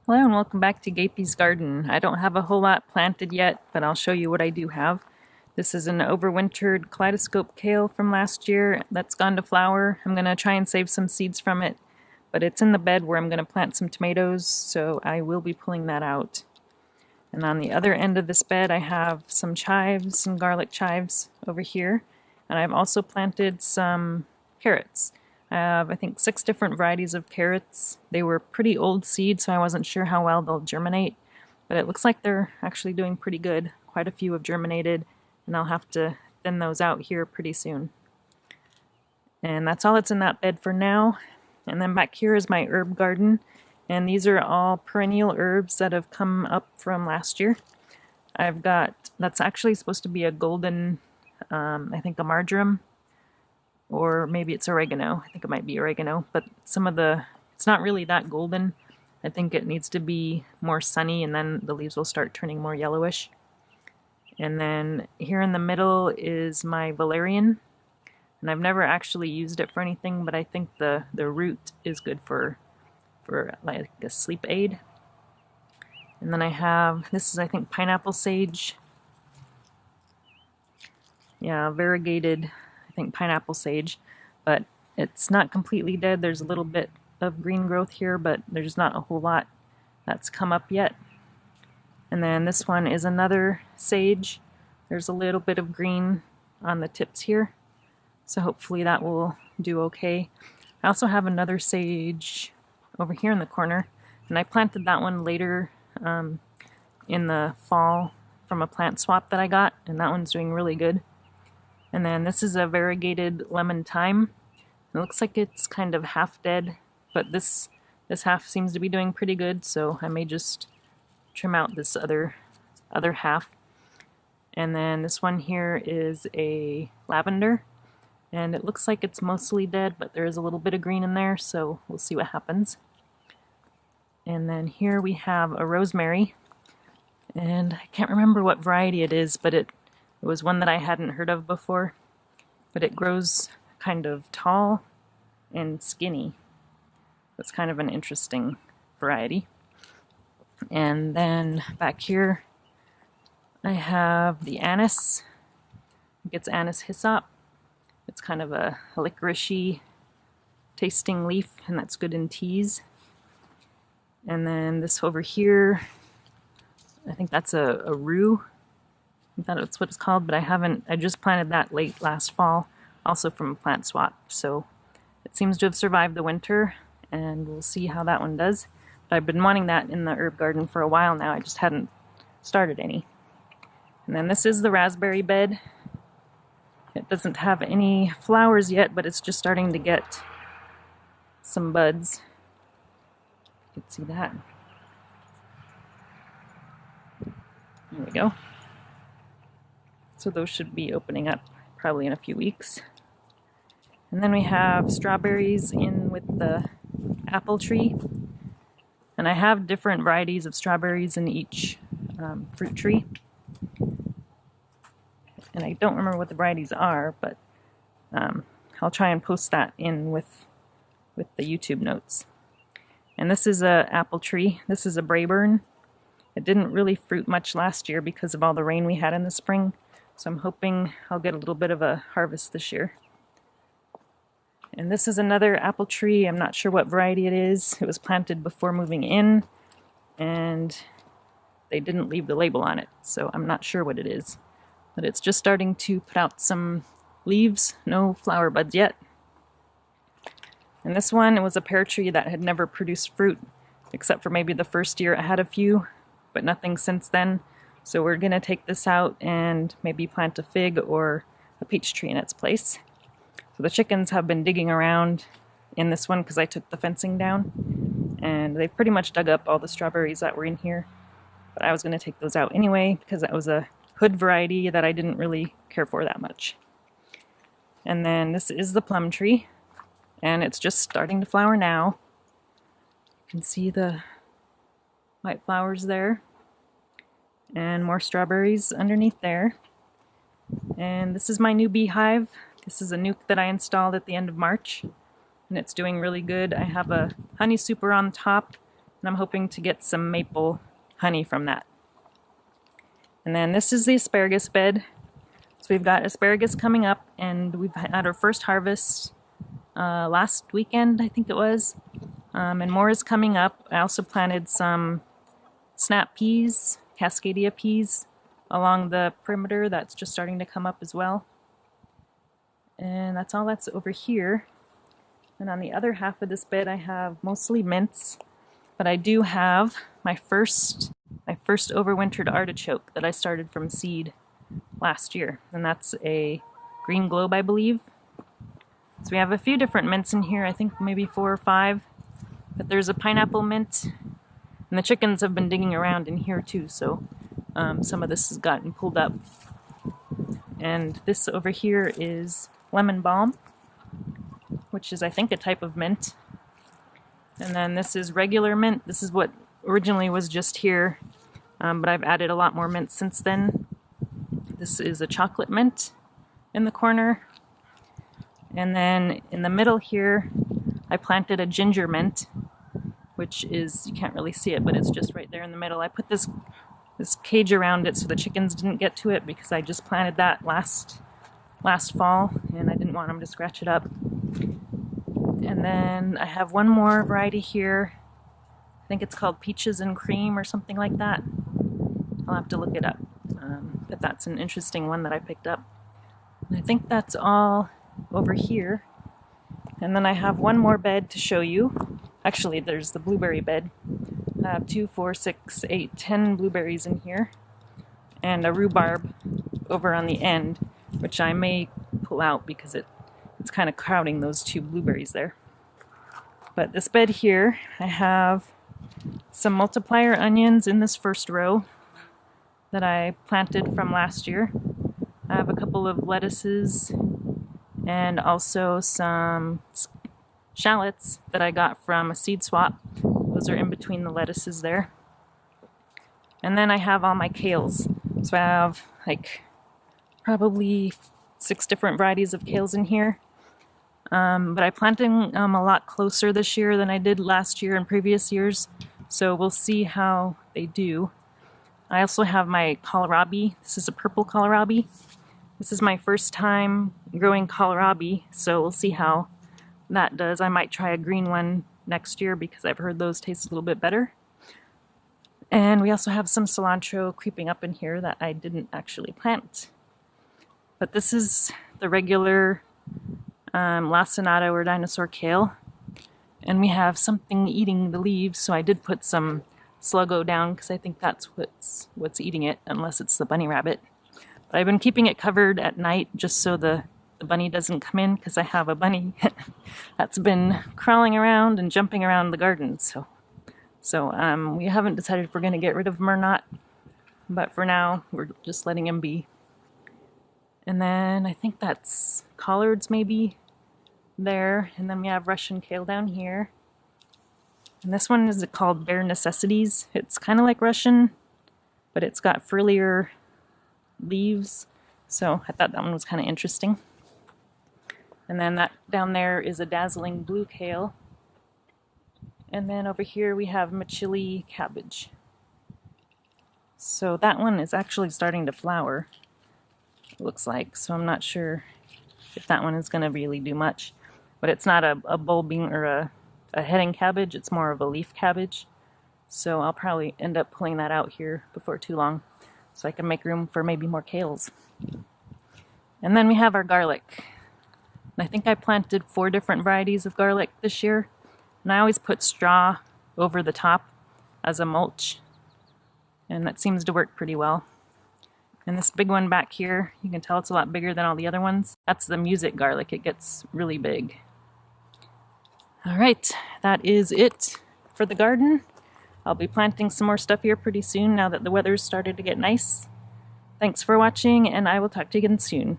Hello and welcome back to Gapy's Garden. I don't have a whole lot planted yet, but I'll show you what I do have. This is an overwintered kaleidoscope kale from last year that's gone to flower. I'm going to try and save some seeds from it, but it's in the bed where I'm going to plant some tomatoes, so I will be pulling that out. And on the other end of this bed I have some chives, some garlic chives over here, and I've also planted some carrots. I have, I think, 6 different varieties of carrots. They were pretty old seeds, so I wasn't sure how well they'll germinate, but it looks like they're actually doing pretty good. Quite a few have germinated, and I'll have to thin those out here pretty soon. And that's all that's in that bed for now. And then back here is my herb garden, and these are all perennial herbs that have come up from last year. I've got, that's actually supposed to be a golden, I think a marjoram, or maybe it's oregano. I think it might be oregano, but it's not really that golden. I think it needs to be more sunny, and then the leaves will start turning more yellowish. And then here in the middle is my valerian, and I've never actually used it for anything, but I think the root is good for like a sleep aid. And then I have, this is I think pineapple sage. Yeah, variegated, I think pineapple sage, but it's not completely dead. There's a little bit of green growth here, but there's not a whole lot that's come up yet. And then this one is another sage. There's a little bit of green on the tips here, so hopefully that will do okay. I also have another sage over here in the corner, and I planted that one later in the fall from a plant swap that I got, and that one's doing really good. And then this is a variegated lemon thyme. It looks like it's kind of half dead, but this half seems to be doing pretty good, so I may just trim out this other half. And then this one here is a lavender, and it looks like it's mostly dead, but there is a little bit of green in there, so we'll see what happens. And then here we have a rosemary, and I can't remember what variety it is, but it was one that I hadn't heard of before, but it grows kind of tall and skinny. It's kind of an interesting variety. And then back here I have the anise. I think it's anise hyssop. It's kind of a licoricey tasting leaf, and that's good in teas. And then this over here, I think that's a rue. I thought that's what it's called, but I just planted that late last fall, also from a plant swap. So it seems to have survived the winter, and we'll see how that one does. But I've been wanting that in the herb garden for a while now. I just hadn't started any. And then this is the raspberry bed. It doesn't have any flowers yet, but it's just starting to get some buds. You can see that. There we go. So those should be opening up probably in a few weeks. And then we have strawberries in with the apple tree. And I have different varieties of strawberries in each fruit tree. And I don't remember what the varieties are, but I'll try and post that in with the YouTube notes. And this is a apple tree. This is a Brayburn. It didn't really fruit much last year because of all the rain we had in the spring. So I'm hoping I'll get a little bit of a harvest this year. And this is another apple tree. I'm not sure what variety it is. It was planted before moving in, and they didn't leave the label on it, so I'm not sure what it is. But it's just starting to put out some leaves, no flower buds yet. And this one, it was a pear tree that had never produced fruit, except for maybe the first year it had a few, but nothing since then. So we're going to take this out and maybe plant a fig or a peach tree in its place. So the chickens have been digging around in this one because I took the fencing down, and they've pretty much dug up all the strawberries that were in here. But I was going to take those out anyway because that was a hood variety that I didn't really care for that much. And then this is the plum tree, and it's just starting to flower now. You can see the white flowers there, and more strawberries underneath there. And this is my new beehive. This is a nuke that I installed at the end of March, and it's doing really good. I have a honey super on top, and I'm hoping to get some maple honey from that. And then this is the asparagus bed. So we've got asparagus coming up, and we've had our first harvest last weekend, I think it was. And more is coming up. I also planted some snap peas, Cascadia peas, along the perimeter. That's just starting to come up as well. And that's all that's over here. And on the other half of this bed I have mostly mints, but I do have my first overwintered artichoke that I started from seed last year, and that's a green globe, I believe. So we have a few different mints in here, I think maybe 4 or 5, but there's a pineapple mint, and the chickens have been digging around in here too, so some of this has gotten pulled up. And this over here is lemon balm, which is I think a type of mint. And then this is regular mint. This is what originally was just here, but I've added a lot more mint since then. This is a chocolate mint in the corner. And then in the middle here, I planted a ginger mint, which is, you can't really see it, but it's just right there in the middle. I put this cage around it so the chickens didn't get to it because I just planted that last fall and I didn't want them to scratch it up. And then I have one more variety here. I think it's called Peaches and Cream or something like that. I'll have to look it up. But that's an interesting one that I picked up. And I think that's all over here. And then I have one more bed to show you. Actually, there's the blueberry bed. I have 2, 4, 6, 8, 10 blueberries in here. And a rhubarb over on the end, which I may pull out because it's kind of crowding those 2 blueberries there. But this bed here, I have some multiplier onions in this first row that I planted from last year. I have a couple of lettuces and also some shallots that I got from a seed swap. Those are in between the lettuces there. And then I have all my kales. So I have like probably 6 different varieties of kales in here. But I planted them a lot closer this year than I did last year and previous years. So we'll see how they do. I also have my kohlrabi. This is a purple kohlrabi. This is my first time growing kohlrabi, so we'll see how that does. I might try a green one next year because I've heard those taste a little bit better. And we also have some cilantro creeping up in here that I didn't actually plant. But this is the regular lacinato or dinosaur kale. And we have something eating the leaves, so I did put some sluggo down because I think that's what's eating it, unless it's the bunny rabbit. But I've been keeping it covered at night just so the bunny doesn't come in, because I have a bunny that's been crawling around and jumping around the garden. So we haven't decided if we're going to get rid of him or not, but for now we're just letting him be. And then I think that's collards maybe there, and then we have Russian kale down here. And this one is called Bare Necessities. It's kind of like Russian, but it's got frillier leaves, so I thought that one was kind of interesting. And then that down there is a dazzling blue kale. And then over here we have machili cabbage. So that one is actually starting to flower, it looks like, so I'm not sure if that one is going to really do much. But it's not a bulbing or a heading cabbage, it's more of a leaf cabbage. So I'll probably end up pulling that out here before too long, so I can make room for maybe more kales. And then we have our garlic. And I think I planted 4 different varieties of garlic this year. And I always put straw over the top as a mulch. And that seems to work pretty well. And this big one back here, you can tell it's a lot bigger than all the other ones. That's the music garlic. It gets really big. All right, that is it for the garden. I'll be planting some more stuff here pretty soon now that the weather's started to get nice. Thanks for watching, and I will talk to you again soon.